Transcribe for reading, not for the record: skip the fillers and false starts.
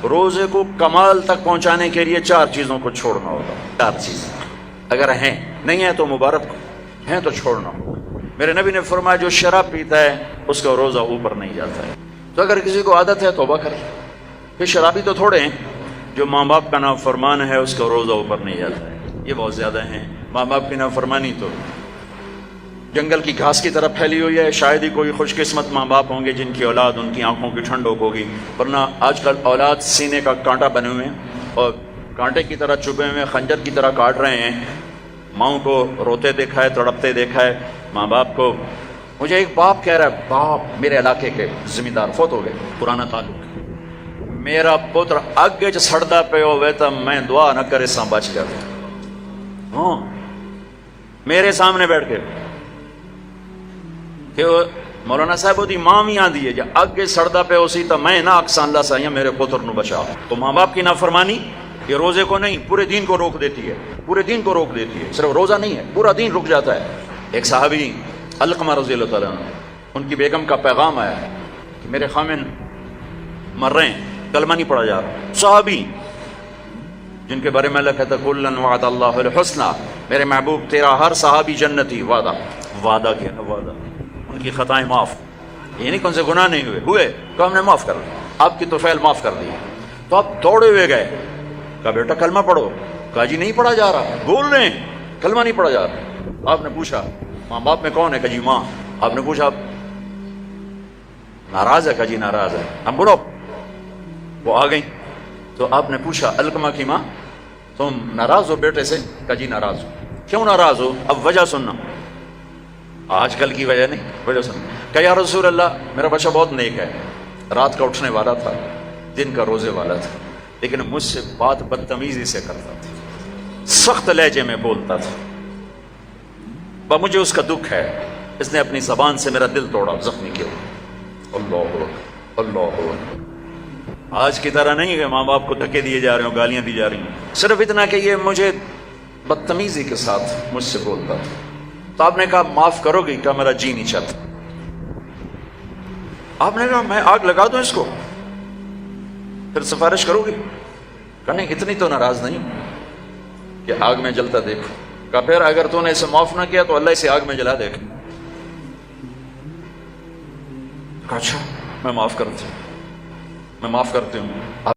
روزے کو کمال تک پہنچانے کے لیے 4 چیزوں کو چھوڑنا ہوگا. 4 چیزیں اگر ہیں، نہیں ہیں تو مبارک، ہیں تو چھوڑنا ہوگا. میرے نبی نے فرمایا جو شراب پیتا ہے اس کا روزہ اوپر نہیں جاتا ہے. تو اگر کسی کو عادت ہے توبہ کرے. پھر شرابی تو تھوڑے ہیں، جو ماں باپ کا نافرمان ہے اس کا روزہ اوپر نہیں جاتا ہے، یہ بہت زیادہ ہیں. ماں باپ کی نافرمانی تو جنگل کی گھاس کی طرح پھیلی ہوئی ہے. شاید ہی کوئی خوش قسمت ماں باپ ہوں گے جن کی اولاد ان کی آنکھوں کی ٹھنڈک ہوگی، ورنہ آج کل اولاد سینے کا کانٹا بنے ہوئے ہیں اور کانٹے کی طرح چبھے ہوئے خنجر کی طرح کاٹ رہے ہیں. ماؤں کو روتے دیکھا ہے، تڑپتے دیکھا ہے، ماں باپ کو. مجھے ایک باپ کہہ رہا ہے، باپ میرے علاقے کے ذمہ دار فوت ہو گئے، پرانا تعلق، میرا پتر اگے چ سڑدا پہ ہوئے تو میں دعا نہ کرے سا بچ گیا. ہاں میرے سامنے بیٹھ کے کہ مولانا صاحب دی ماں بھی آندی ہے جا اگے سڑدا پہ اسی تو میں نہ اکسان لا سا میرے پتر نو بچا. تو ماں باپ کی نافرمانی یہ روزے کو نہیں پورے دین کو روک دیتی ہے، پورے دین کو روک دیتی ہے. صرف روزہ نہیں ہے، پورا دین رک جاتا ہے. ایک صحابی علقمہ رضی اللہ تعالیٰ عنہ، ان کی بیگم کا پیغام آیا کہ میرے خامن مر رہے ہیں، کلمہ نہیں پڑھا جا رہا. صحابی جن کے بارے میں اللہ کہتا ہے کلن وعد اللہ الحسنى، میرے محبوب تیرا ہر صحابی جنتی. وعدہ کیا نا، وعدہ. ان کی خطائیں معاف، یہ نہیں کہ ان سے گناہ نہیں ہوئے تو ہم نے معاف کر دیا، آپ کی توفیل معاف کر دی. تو آپ دوڑے ہوئے گئے، کہا بیٹا کلمہ پڑھو. کہا جی نہیں پڑھا جا رہا، بول رہے ہیں کلمہ نہیں پڑھا جا رہا. آپ نے پوچھا ماں باپ میں کون ہے؟ کہا جی ماں. آپ نے پوچھا ناراض ہے؟ کہا جی ناراض ہے. ہم بولو وہ آ گئی. تو آپ نے پوچھا علقمہ کی ماں تم ناراض ہو بیٹے سے؟ کہا جی ناراض ہو. کیوں ناراض ہو؟ اب وجہ سننا، آج کل کی وجہ نہیں، وجہ سننا. کہ یا رسول اللہ میرا بچہ بہت نیک ہے، رات کا اٹھنے والا تھا، دن کا روزے والا تھا، لیکن مجھ سے بات بدتمیزی سے کرتا تھا، سخت لہجے میں بولتا تھا. مجھے اس کا دکھ ہے، اس نے اپنی زبان سے میرا دل توڑا، زخمی کیا. اللہ اللہ. آج کی طرح نہیں کہ ماں باپ کو دھکے دیے جا رہے ہوں، گالیاں دی جا رہی ہیں، صرف اتنا کہ یہ مجھے بدتمیزی کے ساتھ مجھ سے بولتا تھا. تو آپ نے کہا معاف کرو گی؟ کہا میرا جی نہیں چاہتا. آپ نے کہا میں آگ لگا دوں اس کو، پھر سفارش کرو گی؟ کہا نہیں اتنی تو ناراض نہیں کہ آگ میں جلتا دیکھو. کہا پھر اگر تو نے اسے معاف نہ کیا تو اللہ اسے آگ میں جلا دے گا. کہا اچھا میں معاف کرتی ہوں، میں معاف کرتی ہوں.